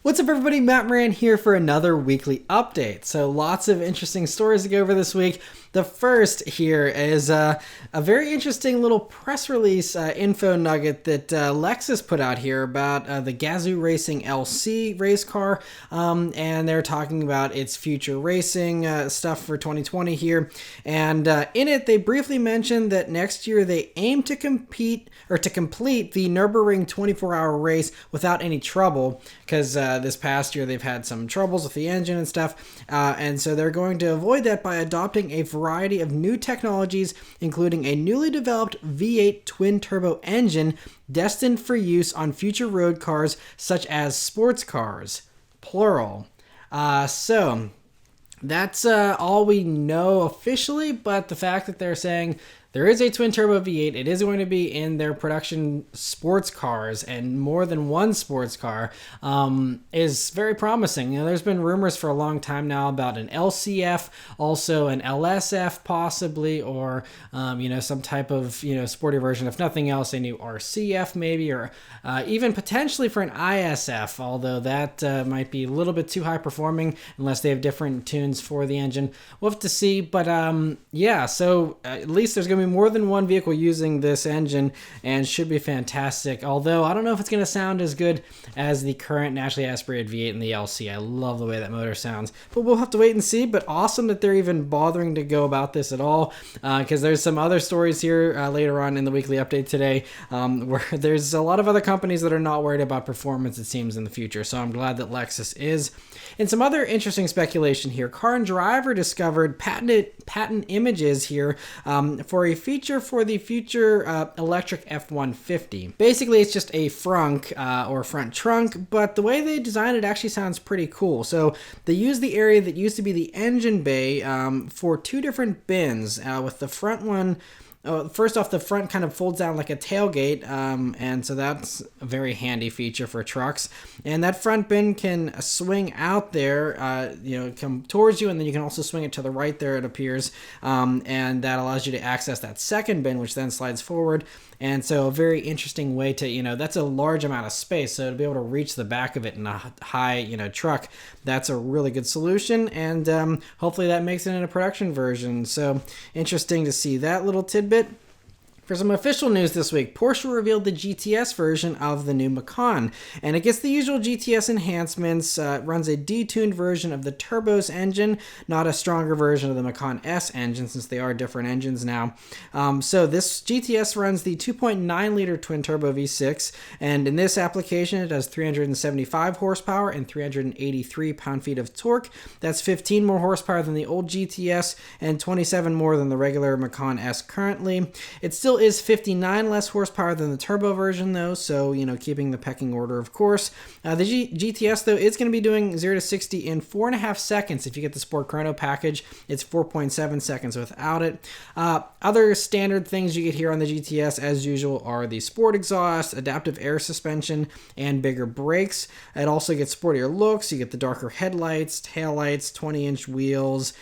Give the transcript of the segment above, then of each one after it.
What's up, everybody? Matt Maran here for another weekly update. So lots of interesting stories to go over this week. The first here is a very interesting little press release info nugget that Lexus put out here about the Gazoo Racing LC race car, and they're talking about its future racing stuff for 2020 here. And in it, they briefly mentioned that next year they aim to complete the Nürburgring 24-hour race without any trouble, because this past year they've had some troubles with the engine and stuff, and so they're going to avoid that by adopting a variety of new technologies, including a newly developed V8 twin-turbo engine destined for use on future road cars such as sports cars, plural. So that's all we know officially, but the fact that they're saying there is a twin-turbo V8, it is going to be in their production sports cars, and more than one sports car, is very promising. You know, there's been rumors for a long time now about an LCF, also an LSF possibly, or some type of sporty version. If nothing else, a new RCF maybe, or even potentially for an ISF. Although that might be a little bit too high performing unless they have different tunes for the engine. We'll have to see. But yeah, so at least there's going to be more than one vehicle using this engine, and should be fantastic. Although I don't know if it's going to sound as good as the current naturally aspirated V8 and the LC. I love the way that motor sounds, but we'll have to wait and see. But awesome that they're even bothering to go about this at all, because there's some other stories here later on in the weekly update today, where there's a lot of other companies that are not worried about performance, it seems, in the future. So I'm glad that Lexus is. And some other interesting speculation here. Car and Driver discovered patent images here for a feature for the future electric F-150. Basically, it's just a frunk or front trunk, but the way they designed it actually sounds pretty cool. So they used the area that used to be the engine bay for two different bins, with the front one. First off, the front kind of folds down like a tailgate, and so that's a very handy feature for trucks. And that front bin can swing out there, come towards you, and then you can also swing it to the right there, it appears, and that allows you to access that second bin, which then slides forward. And so a very interesting way to, that's a large amount of space, so to be able to reach the back of it in a high, truck, that's a really good solution, and hopefully that makes it in a production version. So interesting to see that little tidbit. For some official news this week, Porsche revealed the GTS version of the new Macan, and it gets the usual GTS enhancements, runs a detuned version of the Turbos engine, not a stronger version of the Macan S engine, since they are different engines now. So this GTS runs the 2.9-liter twin-turbo V6, and in this application it has 375 horsepower and 383 pound-feet of torque. That's 15 more horsepower than the old GTS, and 27 more than the regular Macan S currently. It still is 59 less horsepower than the turbo version, though, so keeping the pecking order, of course. The GTS, though, is going to be doing 0 to 60 in 4.5 seconds. If you get the Sport Chrono package, it's 4.7 seconds without it. Other standard things you get here on the GTS, as usual, are the sport exhaust, adaptive air suspension, and bigger brakes. It also gets sportier looks. You get the darker headlights, taillights, 20-inch wheels,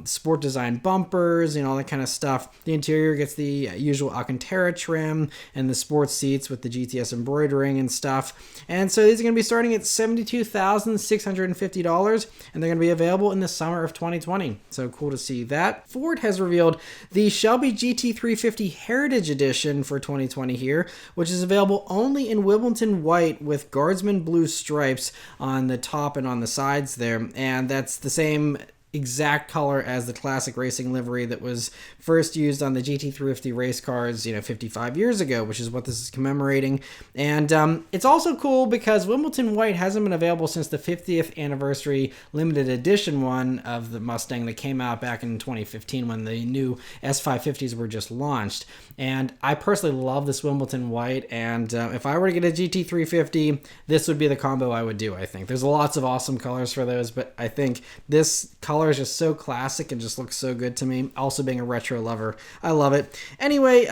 sport design bumpers, all that kind of stuff. The interior gets the usual Alcantara trim and the sports seats with the GTS embroidering and stuff. And so these are going to be starting at $72,650, and they're going to be available in the summer of 2020. So cool to see that. Ford has revealed the Shelby GT350 Heritage Edition for 2020 here, which is available only in Wimbledon white with Guardsman blue stripes on the top and on the sides there. And that's the same exact color as the classic racing livery that was first used on the GT350 race cars, 55 years ago, which is what this is commemorating. And it's also cool because Wimbledon White hasn't been available since the 50th anniversary limited edition one of the Mustang that came out back in 2015 when the new S550s were just launched. And I personally love this Wimbledon White, and if I were to get a GT350, this would be the combo I would do, I think. There's lots of awesome colors for those, but I think this color is just so classic and just looks so good to me. Also, being a retro lover, I love it. Anyway,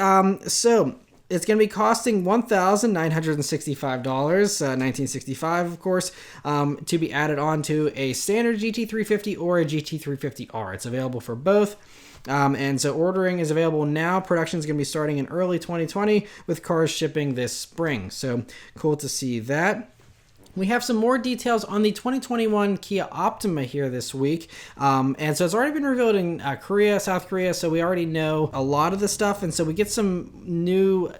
so it's going to be costing $1,965, 1965, of course, to be added on to a standard GT350 or a GT350R. It's available for both. And so ordering is available now. Production is going to be starting in early 2020 with cars shipping this spring. So cool to see that. We have some more details on the 2021 Kia Optima here this week. And so it's already been revealed in Korea, South Korea, so we already know a lot of the stuff. And so we get some new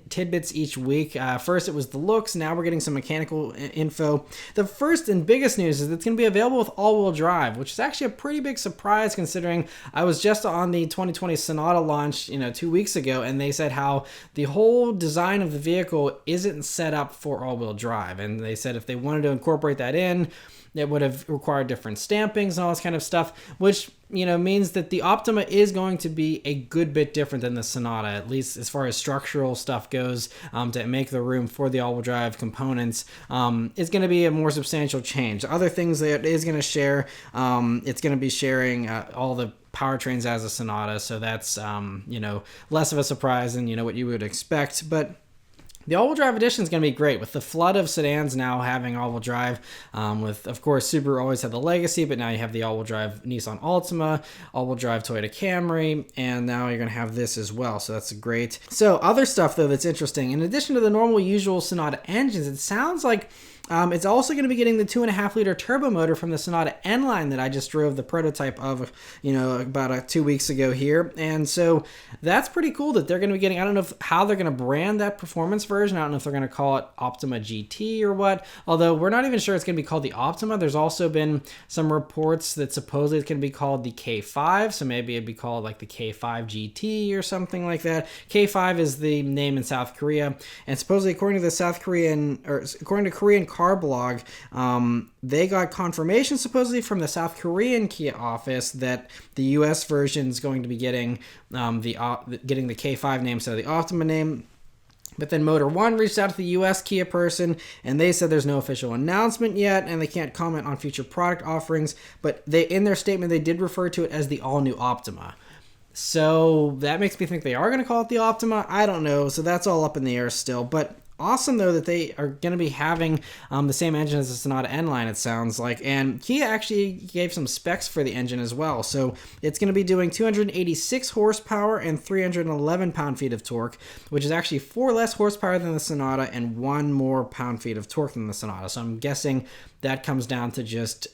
tidbits each week. First, it was the looks. Now we're getting some mechanical info. The first and biggest news is it's going to be available with all-wheel drive, which is actually a pretty big surprise considering I was just on the 2020 Sonata launch, 2 weeks ago, and they said how the whole design of the vehicle isn't set up for all-wheel drive. And they said if they wanted to incorporate that in, it would have required different stampings and all this kind of stuff, which means that the Optima is going to be a good bit different than the Sonata, at least as far as structural stuff goes, to make the room for the all-wheel drive components. It's going to be a more substantial change. Other things that it is going to share, it's going to be sharing all the powertrains as a Sonata, so that's less of a surprise than what you would expect. But the all-wheel drive edition is going to be great with the flood of sedans now having all-wheel drive. With, of course, Subaru always had the Legacy, but now you have the all-wheel drive Nissan Altima, all-wheel drive Toyota Camry, and now you're going to have this as well. So that's great. So other stuff, though, that's interesting. In addition to the normal usual Sonata engines, it sounds like it's also going to be getting the 2.5-liter turbo motor from the Sonata N-Line that I just drove the prototype of, about 2 weeks ago here. And so that's pretty cool that they're going to be getting, I don't know how they're going to brand that performance version. I don't know if they're going to call it Optima GT or what, although we're not even sure it's going to be called the Optima. There's also been some reports that supposedly it's going to be called the K5, so maybe it'd be called like the K5 GT or something like that. K5 is the name in South Korea, and supposedly according to Korean car blog, they got confirmation supposedly from the South Korean Kia office that the US version is going to be getting the K5 name instead of the Optima name. But then Motor One reached out to the US Kia person, and they said there's no official announcement yet, and they can't comment on future product offerings. But in their statement, they did refer to it as the all-new Optima. So that makes me think they are going to call it the Optima. I don't know. So that's all up in the air still. But awesome, though, that they are going to be having the same engine as the Sonata N-Line, it sounds like. And Kia actually gave some specs for the engine as well. So it's going to be doing 286 horsepower and 311 pound-feet of torque, which is actually 4 less horsepower than the Sonata and 1 more pound-feet of torque than the Sonata. So I'm guessing that comes down to just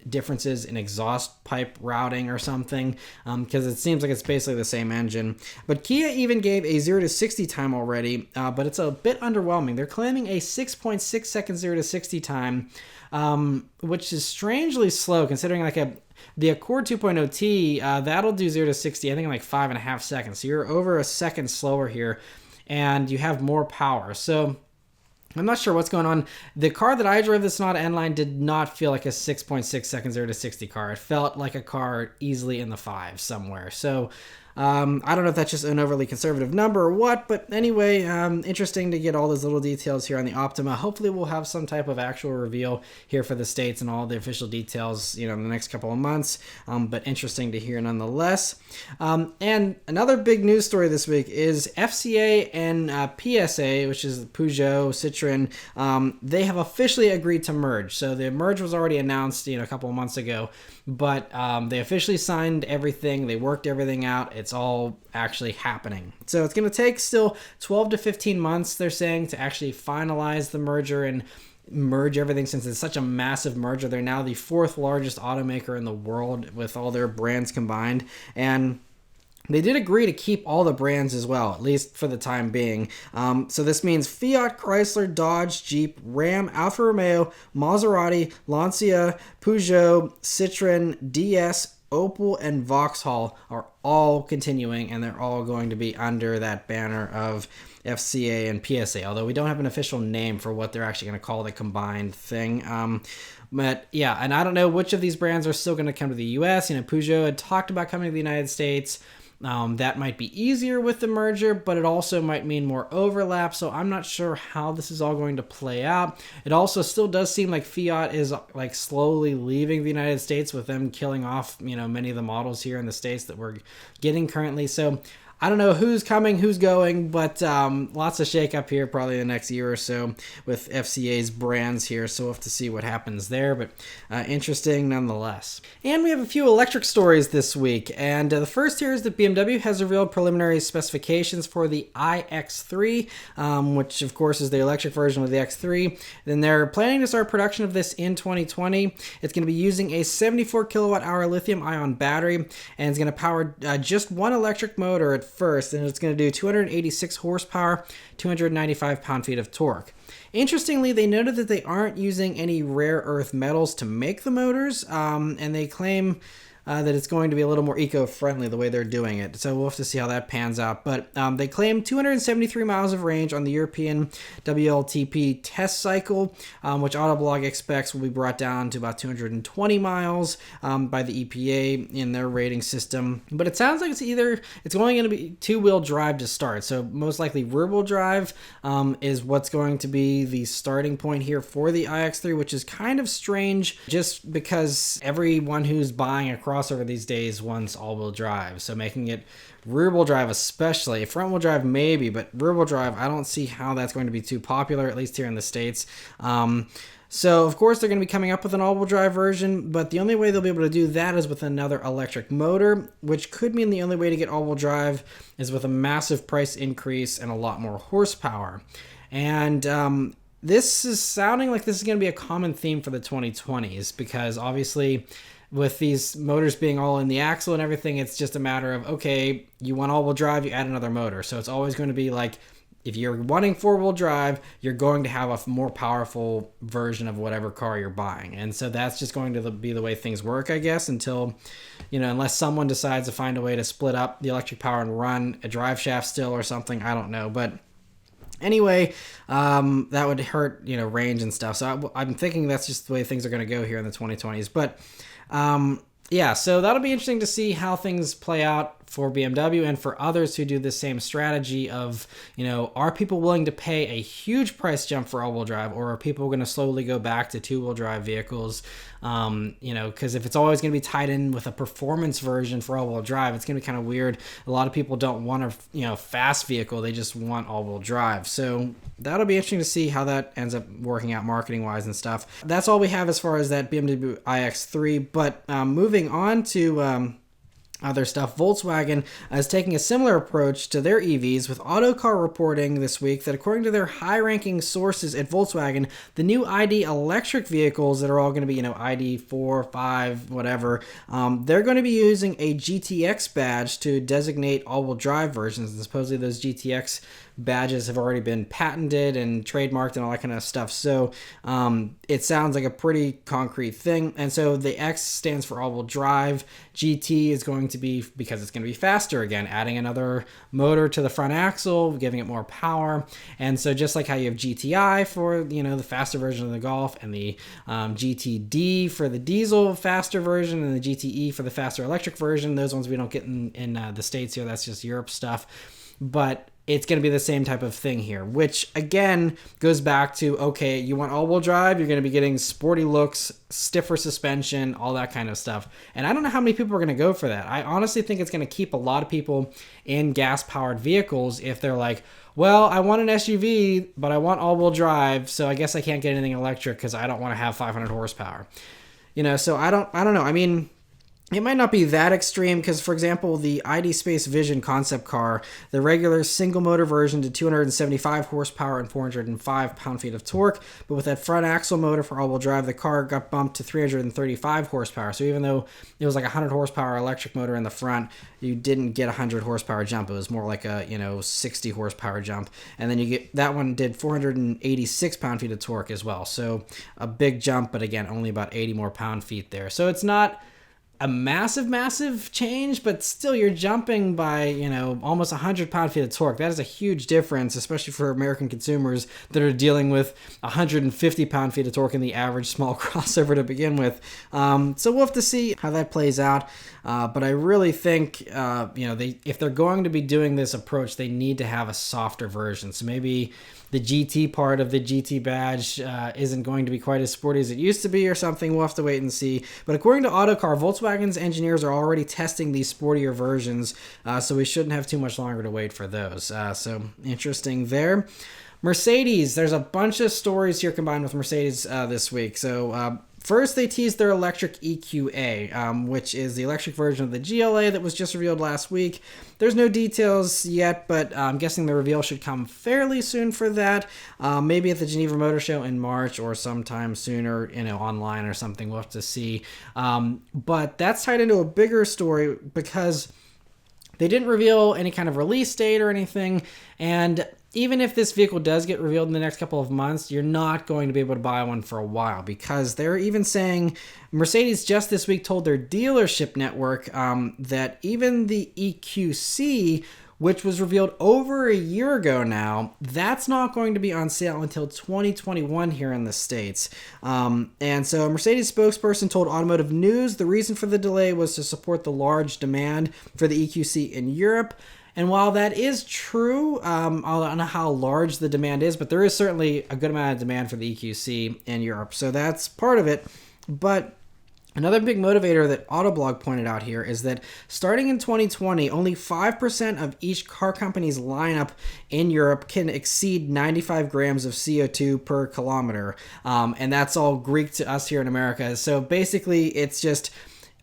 differences in exhaust pipe routing or something, because it seems like it's basically the same engine. But Kia even gave a 0 to 60 time already, but it's a bit underwhelming. They're claiming a 6.6 second 0 to 60 time, which is strangely slow considering the Accord 2.0T, that'll do 0 to 60, I think in like 5.5 seconds. So you're over a second slower here, and you have more power. So I'm not sure what's going on. The car that I drove, the Sonata N-Line, did not feel like a 6.6 second 0 to 60 car. It felt like a car easily in the 5s somewhere. So I don't know if that's just an overly conservative number or what, but anyway, interesting to get all those little details here on the Optima. Hopefully we'll have some type of actual reveal here for the States and all the official details, in the next couple of months, but interesting to hear nonetheless. And another big news story this week is FCA and PSA, which is Peugeot, Citroën. They have officially agreed to merge. So the merge was already announced, a couple of months ago, but they officially signed everything. They worked everything out. It's all actually happening. So it's going to take still 12 to 15 months, they're saying, to actually finalize the merger and merge everything, since it's such a massive merger. They're now the 4th largest automaker in the world with all their brands combined. And they did agree to keep all the brands as well, at least for the time being. So this means Fiat, Chrysler, Dodge, Jeep, Ram, Alfa Romeo, Maserati, Lancia, Peugeot, Citroën, DS, Opel, and Vauxhall are all continuing, and they're all going to be under that banner of FCA and PSA, although we don't have an official name for what they're actually going to call the combined thing. But yeah, and I don't know which of these brands are still going to come to the US. Peugeot had talked about coming to the United States. That might be easier with the merger, but it also might mean more overlap, so I'm not sure how this is all going to play out. It also still does seem like Fiat is slowly leaving the United States, with them killing off many of the models here in the States that we're getting currently. So I don't know who's coming, who's going, but lots of shake up here probably the next year or so with FCA's brands here. So we'll have to see what happens there, but interesting nonetheless. And we have a few electric stories this week. And the first here is that BMW has revealed preliminary specifications for the iX3, which of course is the electric version of the X3. Then they're planning to start production of this in 2020. It's going to be using a 74 kilowatt hour lithium ion battery, and it's going to power just one electric motor at first, and it's going to do 286 horsepower, 295 pound-feet of torque. Interestingly, they noted that they aren't using any rare earth metals to make the motors, and they claim that it's going to be a little more eco-friendly the way they're doing it. So we'll have to see how that pans out. But they claim 273 miles of range on the European WLTP test cycle, which Autoblog expects will be brought down to about 220 miles by the EPA in their rating system. But it sounds like it's only going to be two-wheel drive to start. So most likely rear-wheel drive is what's going to be the starting point here for the iX3, which is kind of strange just because everyone who's buying a crossover these days wants all-wheel drive, so making it rear-wheel drive especially. Front-wheel drive maybe, but rear-wheel drive, I don't see how that's going to be too popular, at least here in the States. So of course they're going to be coming up with an all-wheel drive version, but the only way they'll be able to do that is with another electric motor, which could mean the only way to get all-wheel drive is with a massive price increase and a lot more horsepower. And this is sounding like this is going to be a common theme for the 2020s, because obviously with these motors being all in the axle and everything, it's just a matter of, okay, you want all-wheel drive, you add another motor. So it's always going to be like, if you're wanting four-wheel drive, you're going to have a more powerful version of whatever car you're buying. And so that's just going to be the way things work, I guess, until, unless someone decides to find a way to split up the electric power and run a drive shaft still or something, I don't know. But anyway, that would hurt, range and stuff. So I'm thinking that's just the way things are going to go here in the 2020s. But yeah, so that'll be interesting to see how things play out for BMW and for others who do the same strategy of, are people willing to pay a huge price jump for all-wheel drive, or are people going to slowly go back to two-wheel drive vehicles? Because if it's always going to be tied in with a performance version for all-wheel drive, it's going to be kind of weird. A lot of people don't want a, fast vehicle. They just want all-wheel drive. So that'll be interesting to see how that ends up working out marketing-wise and stuff. That's all we have as far as that BMW iX3. But moving on to other stuff, Volkswagen is taking a similar approach to their EVs, with Autocar reporting this week that according to their high-ranking sources at Volkswagen, the new ID electric vehicles that are all going to be, ID 4, 5, whatever, they're going to be using a GTX badge to designate all-wheel drive versions. And supposedly those GTX badges have already been patented and trademarked and all that kind of stuff. So it sounds like a pretty concrete thing. And so the X stands for all-wheel drive. GT is going to be, because it's going to be faster again, adding another motor to the front axle, giving it more power. And so just like how you have GTI for, the faster version of the Golf, and the GTD for the diesel faster version, and the GTE for the faster electric version, those ones we don't get in the States here. That's just Europe stuff. But it's going to be the same type of thing here, which again goes back to, okay, you want all-wheel drive, you're going to be getting sporty looks, stiffer suspension, all that kind of stuff. And I don't know how many people are going to go for that. I honestly think it's going to keep a lot of people in gas-powered vehicles if they're like, well, I want an SUV, but I want all-wheel drive, so I guess I can't get anything electric because I don't want to have 500 horsepower. So I don't know. I mean, it might not be that extreme because, for example, the ID Space Vision concept car, the regular single motor version did 275 horsepower and 405 pound-feet of torque, but with that front axle motor for all-wheel drive, the car got bumped to 335 horsepower. So even though it was like a 100 horsepower electric motor in the front, you didn't get a 100 horsepower jump. It was more like a 60 horsepower jump, and then that one did 486 pound-feet of torque as well. So a big jump, but again, only about 80 more pound-feet there. So it's not a massive change, but still you're jumping by, almost 100 pound-feet of torque. That is a huge difference, especially for American consumers that are dealing with 150 pound-feet of torque in the average small crossover to begin with. So we'll have to see how that plays out. But I really think, if they're going to be doing this approach, they need to have a softer version. So maybe the GT part of the GT badge isn't going to be quite as sporty as it used to be or something. We'll have to wait and see. But according to Autocar, Volkswagen Volkswagen's engineers are already testing these sportier versions, so we shouldn't have too much longer to wait for those. So interesting there. Mercedes, there's a bunch of stories here combined with Mercedes this week. So first, they teased their electric EQA, which is the electric version of the GLA that was just revealed last week. There's no details yet, but I'm guessing the reveal should come fairly soon for that. Maybe at the Geneva Motor Show in March or sometime sooner, online or something. We'll have to see. But that's tied into a bigger story because they didn't reveal any kind of release date or anything, and even if this vehicle does get revealed in the next couple of months, you're not going to be able to buy one for a while, because they're even saying, Mercedes just this week told their dealership network that even the EQC, which was revealed over a year ago now, that's not going to be on sale until 2021 here in the States. And so a Mercedes spokesperson told Automotive News the reason for the delay was to support the large demand for the EQC in Europe. And while that is true, I don't know how large the demand is, but there is certainly a good amount of demand for the EQC in Europe. So that's part of it. But another big motivator that Autoblog pointed out here is that starting in 2020, only 5% of each car company's lineup in Europe can exceed 95 grams of CO2 per kilometer. And that's all Greek to us here in America. So basically, it's just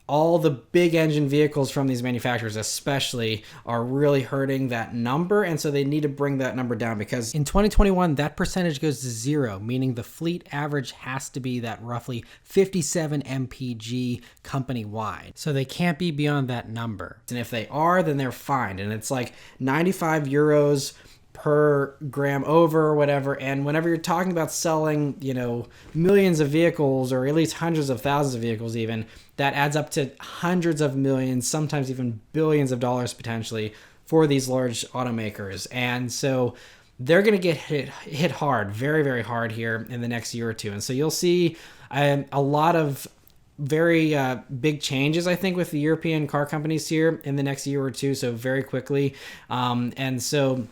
all the big engine vehicles from these manufacturers especially are really hurting that number, and so they need to bring that number down, because in 2021 that percentage goes to 0, meaning the fleet average has to be that roughly 57 mpg company-wide. So they can't be beyond that number. And if they are, then they're fined, and it's like 95 euros per gram over or whatever. And whenever you're talking about selling, millions of vehicles, or at least hundreds of thousands of vehicles even, that adds up to hundreds of millions, sometimes even billions of dollars potentially for these large automakers. And so they're going to get hit hard, very, very hard here in the next year or two. And so you'll see a lot of very big changes, I think, with the European car companies here in the next year or two, so very quickly. And so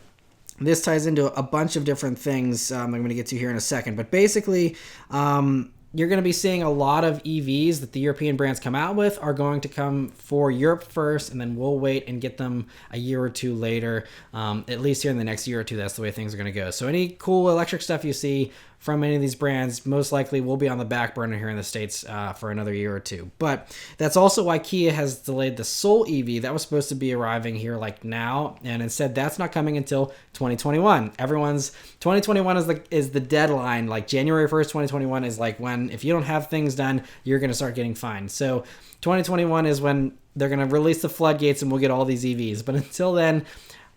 this ties into a bunch of different things I'm going to get to here in a second. But basically, you're going to be seeing a lot of EVs that the European brands come out with are going to come for Europe first, and then we'll wait and get them a year or two later, at least here in the next year or two. That's the way things are going to go. So any cool electric stuff you see from any of these brands most likely will be on the back burner here in the States for another year or two. But that's also why Kia has delayed the Soul EV. That was supposed to be arriving here like now, and instead that's not coming until 2021. 2021 is the deadline. Like January 1st, 2021 is like when, if you don't have things done, you're going to start getting fined. So 2021 is when they're going to release the floodgates and we'll get all these EVs. But until then,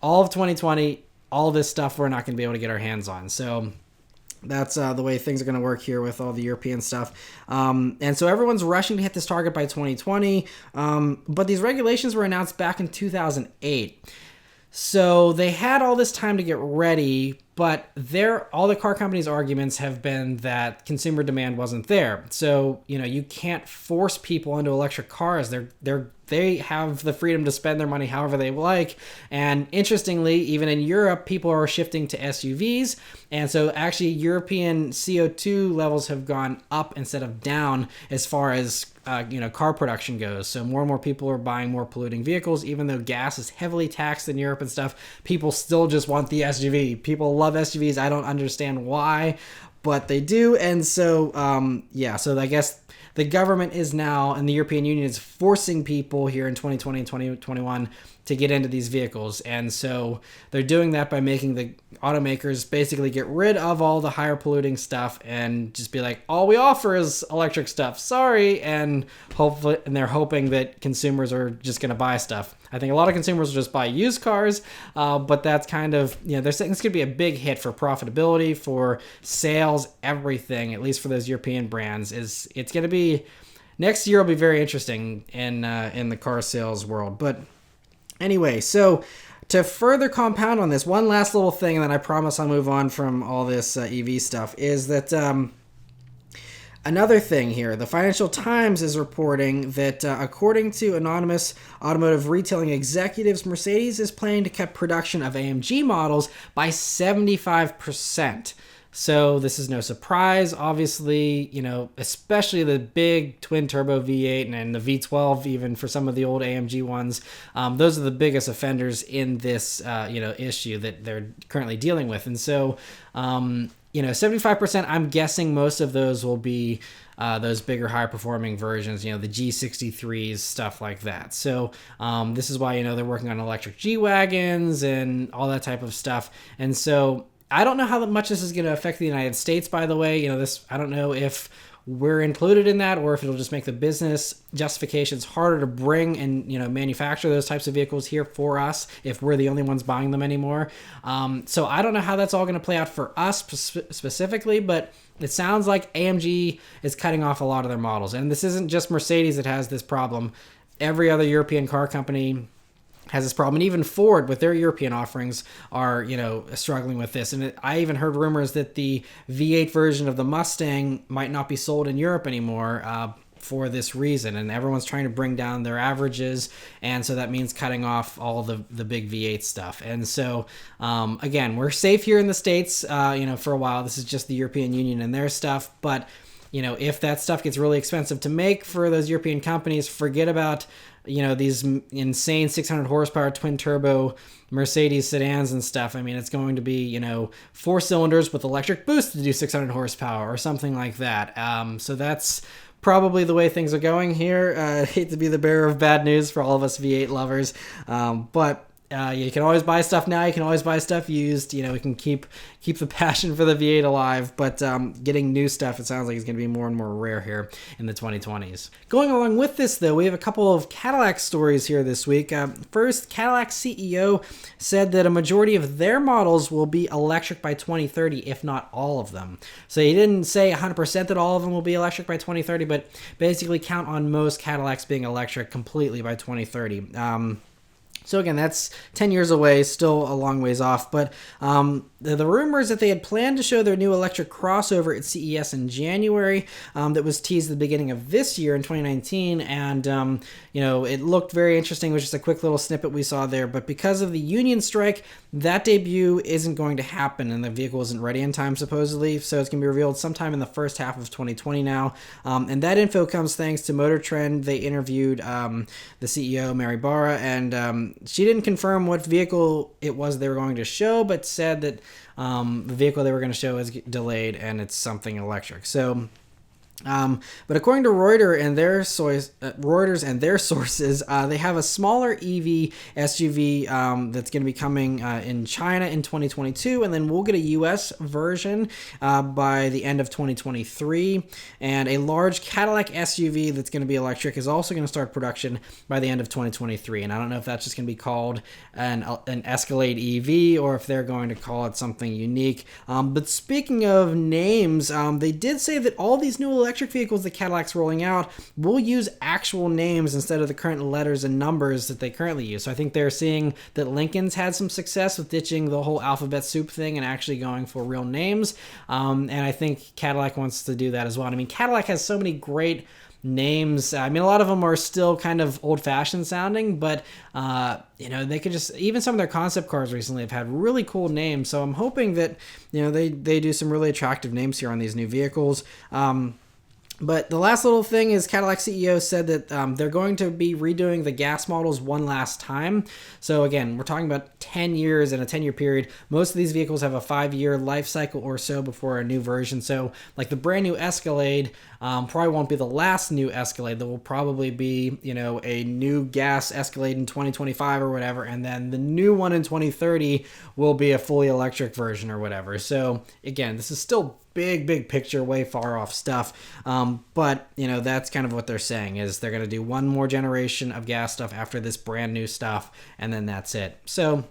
all of 2020, all this stuff we're not going to be able to get our hands on. So that's the way things are going to work here with all the European stuff. And so everyone's rushing to hit this target by 2020. But these regulations were announced back in 2008. So they had all this time to get ready, but all the car companies' arguments have been that consumer demand wasn't there. So, you can't force people into electric cars. They have the freedom to spend their money however they like. And interestingly, even in Europe, people are shifting to SUVs. And so actually European CO2 levels have gone up instead of down as far as car production goes. So more and more people are buying more polluting vehicles. Even though gas is heavily taxed in Europe and stuff, people still just want the SUV. People love SUVs. I don't understand why, but they do. And so, so I guess the government is now, and the European Union is forcing people here in 2020 and 2021 to get into these vehicles. And so they're doing that by making the automakers basically get rid of all the higher polluting stuff and just be like, all we offer is electric stuff. Sorry. And they're hoping that consumers are just going to buy stuff. I think a lot of consumers will just buy used cars, but that's kind of, they're saying it's going to be a big hit for profitability, for sales, everything, at least for those European brands. It's going to be, next year will be very interesting in the car sales world. But anyway, so to further compound on this, one last little thing, and then I promise I'll move on from all this EV stuff, is that another thing here, the Financial Times is reporting that according to anonymous automotive retailing executives, Mercedes is planning to cut production of AMG models by 75%. So this is no surprise, obviously, especially the big twin turbo V8 and the V12, even for some of the old AMG ones. Those are the biggest offenders in this, issue that they're currently dealing with. And so, 75%, I'm guessing most of those will be those bigger, high performing versions, the G63s, stuff like that. So this is why, they're working on electric G-Wagons and all that type of stuff. And so I don't know how much this is going to affect the United States, by the way. I don't know if we're included in that or if it'll just make the business justifications harder to bring and manufacture those types of vehicles here for us if we're the only ones buying them anymore. So I don't know how that's all going to play out for us specifically, but it sounds like AMG is cutting off a lot of their models. And this isn't just Mercedes that has this problem. Every other European car company has this problem, and even Ford with their European offerings are struggling with this. And I even heard rumors that the V8 version of the Mustang might not be sold in Europe anymore for this reason, and everyone's trying to bring down their averages, and so that means cutting off all the big V8 stuff. And so again, we're safe here in the States for a while. This is just the European Union and their stuff, but if that stuff gets really expensive to make for those European companies, forget about these insane 600 horsepower twin turbo Mercedes sedans and stuff. I mean, it's going to be, 4 cylinders with electric boost to do 600 horsepower or something like that. So that's probably the way things are going here. I hate to be the bearer of bad news for all of us V8 lovers, but you can always buy stuff now. You can always buy stuff used. We can keep the passion for the V8 alive, but getting new stuff, it sounds like it's going to be more and more rare here in the 2020s. Going along with this, though, we have a couple of Cadillac stories here this week. First, Cadillac CEO said that a majority of their models will be electric by 2030, if not all of them. So he didn't say 100% that all of them will be electric by 2030, but basically count on most Cadillacs being electric completely by 2030. So again, that's 10 years away, still a long ways off. But the rumors that they had planned to show their new electric crossover at CES in January that was teased at the beginning of this year in 2019. And, it looked very interesting. It was just a quick little snippet we saw there. But because of the union strike, that debut isn't going to happen, and the vehicle isn't ready in time, supposedly. So it's going to be revealed sometime in the first half of 2020 now. And that info comes thanks to Motor Trend. They interviewed the CEO, Mary Barra, and she didn't confirm what vehicle it was they were going to show, but said that the vehicle they were going to show is delayed and it's something electric. So, but according to Reuters and their sources, they have a smaller EV SUV that's going to be coming in China in 2022, and then we'll get a US version by the end of 2023. And a large Cadillac SUV that's going to be electric is also going to start production by the end of 2023. And I don't know if that's just going to be called an Escalade EV or if they're going to call it something unique. But speaking of names, they did say that all these new electric vehicles that Cadillac's rolling out will use actual names instead of the current letters and numbers that they currently use. So I think they're seeing that Lincoln's had some success with ditching the whole alphabet soup thing and actually going for real names. And I think Cadillac wants to do that as well. I mean, Cadillac has so many great names. I mean, a lot of them are still kind of old-fashioned sounding, but they could just, even some of their concept cars recently have had really cool names. So I'm hoping that they do some really attractive names here on these new vehicles. But the last little thing is Cadillac CEO said that they're going to be redoing the gas models one last time. So again, we're talking about 10 years in a 10-year period. Most of these vehicles have a 5-year life cycle or so before a new version. So like the brand new Escalade probably won't be the last new Escalade. There will probably be, a new gas Escalade in 2025 or whatever. And then the new one in 2030 will be a fully electric version or whatever. So again, this is still big picture, way far off stuff. But that's kind of what they're saying is they're going to do one more generation of gas stuff after this brand new stuff, and then that's it. So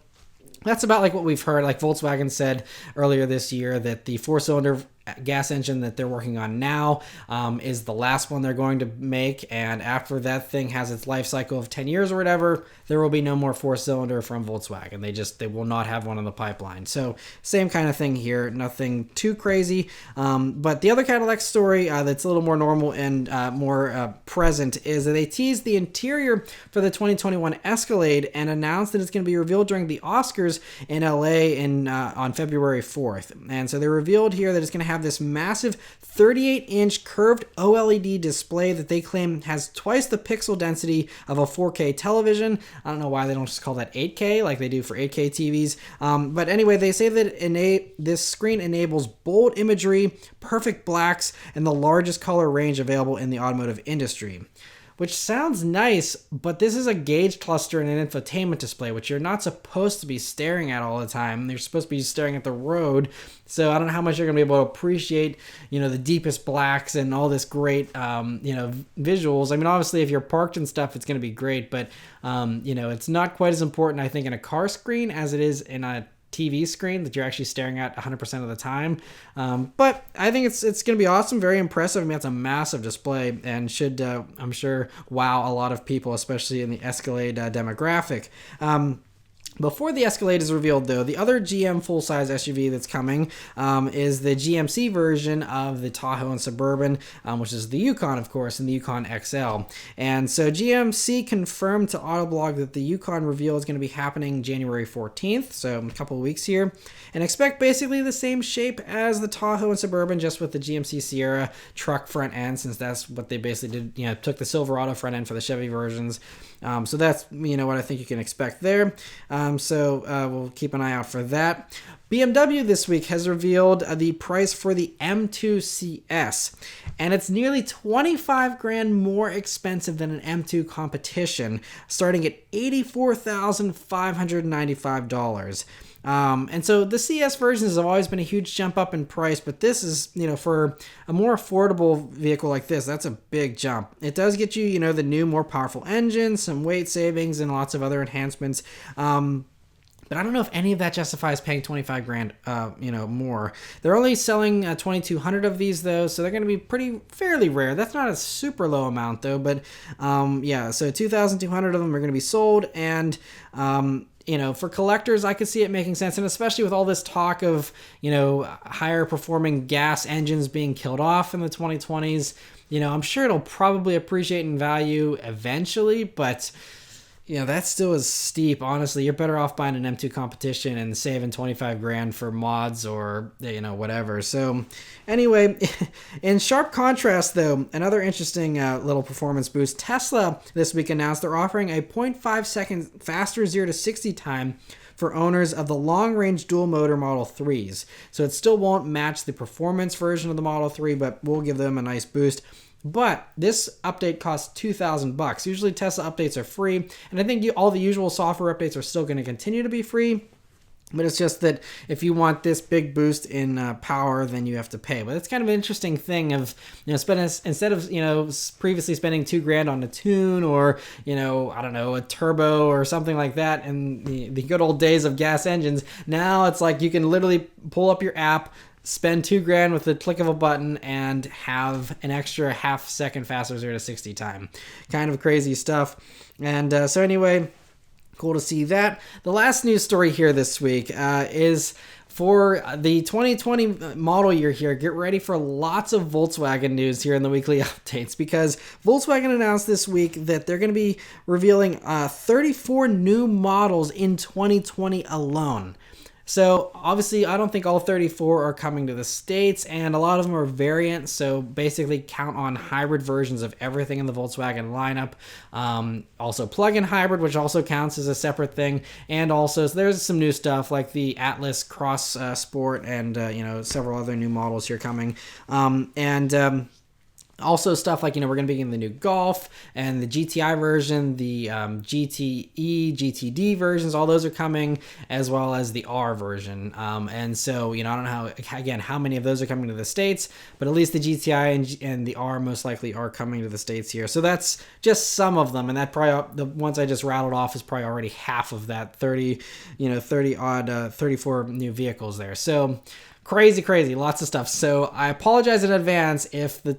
that's about like what we've heard. Like Volkswagen said earlier this year that the 4-cylinder gas engine that they're working on now is the last one they're going to make, and after that thing has its life cycle of 10 years or whatever, there will be no more 4-cylinder from Volkswagen. They will not have one in the pipeline. So same kind of thing here, nothing too crazy. But the other Cadillac story that's a little more normal and more present is that they teased the interior for the 2021 Escalade and announced that it's going to be revealed during the Oscars in LA on February 4th. And so they revealed here that it's going to have this massive 38-inch curved OLED display that they claim has twice the pixel density of a 4K television. I don't know why they don't just call that 8K like they do for 8K TVs. But anyway, they say that this screen enables bold imagery, perfect blacks, and the largest color range available in the automotive industry. Which sounds nice, but this is a gauge cluster and an infotainment display, which you're not supposed to be staring at all the time. You're supposed to be staring at the road. So I don't know how much you're going to be able to appreciate, the deepest blacks and all this great, visuals. I mean, obviously, if you're parked and stuff, it's going to be great, but, it's not quite as important, I think, in a car screen as it is in a TV screen that you're actually staring at 100% of the time. But I think it's going to be awesome, very impressive. I mean, it's a massive display and should, I'm sure, wow a lot of people, especially in the Escalade demographic. Before the Escalade is revealed, though, the other GM full-size SUV that's coming is the GMC version of the Tahoe and Suburban, which is the Yukon, of course, and the Yukon XL. And so GMC confirmed to Autoblog that the Yukon reveal is going to be happening January 14th, so in a couple of weeks here, and expect basically the same shape as the Tahoe and Suburban, just with the GMC Sierra truck front end, since that's what they basically did, took the Silverado front end for the Chevy versions. So that's, what I think you can expect there. So we'll keep an eye out for that. BMW this week has revealed the price for the M2 CS, and it's nearly 25 grand more expensive than an M2 competition, starting at $84,595. And so the CS versions have always been a huge jump up in price, but this is, for a more affordable vehicle like this, that's a big jump. It does get you, the new, more powerful engine, some weight savings, and lots of other enhancements. But I don't know if any of that justifies paying 25 grand, more. They're only selling 2,200 of these, though, so they're going to be fairly rare. That's not a super low amount, though, but so 2,200 of them are going to be sold, and for collectors, I could see it making sense, and especially with all this talk of, higher performing gas engines being killed off in the 2020s, I'm sure it'll probably appreciate in value eventually, but that still is steep. Honestly, you're better off buying an M2 competition and saving 25 grand for mods or, whatever. So anyway, in sharp contrast, though, another interesting little performance boost. Tesla this week announced they're offering a 0.5 second faster 0 to 60 time for owners of the long-range dual-motor Model 3s. So it still won't match the performance version of the Model 3, but we'll give them a nice boost. But this update costs $2,000. Usually Tesla updates are free, and I think all the usual software updates are still going to continue to be free. But it's just that if you want this big boost in power, then you have to pay. But it's kind of an interesting thing of, instead of, previously spending $2 grand on a tune or, I don't know, a turbo or something like that in the good old days of gas engines, now it's like you can literally pull up your app, spend $2 grand with the click of a button, and have an extra half second faster 0 to 60 time. Kind of crazy stuff. And so anyway, cool to see that. The last news story here this week is for the 2020 model year here. Get ready for lots of Volkswagen news here in the weekly updates, because Volkswagen announced this week that they're going to be revealing 34 new models in 2020 alone. So obviously, I don't think all 34 are coming to the States, and a lot of them are variants, so basically count on hybrid versions of everything in the Volkswagen lineup. Also plug-in hybrid, which also counts as a separate thing, and also so there's some new stuff like the Atlas Cross Sport and several other new models here coming. Also stuff like, we're going to be getting the new Golf and the GTI version, the GTE, GTD versions, all those are coming, as well as the R version. And so, I don't know how many of those are coming to the States, but at least the GTI and the R most likely are coming to the States here. So that's just some of them, and that probably, the ones I just rattled off, is probably already half of that 34 new vehicles there. So Crazy, lots of stuff. So I apologize in advance if the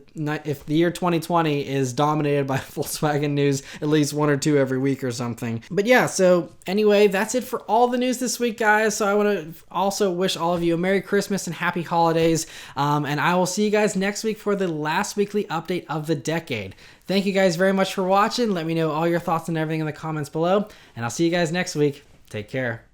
year 2020 is dominated by Volkswagen news, at least one or two every week or something. But yeah, so anyway, that's it for all the news this week, guys. So I want to also wish all of you a Merry Christmas and Happy Holidays. And I will see you guys next week for the last weekly update of the decade. Thank you guys very much for watching. Let me know all your thoughts and everything in the comments below, and I'll see you guys next week. Take care.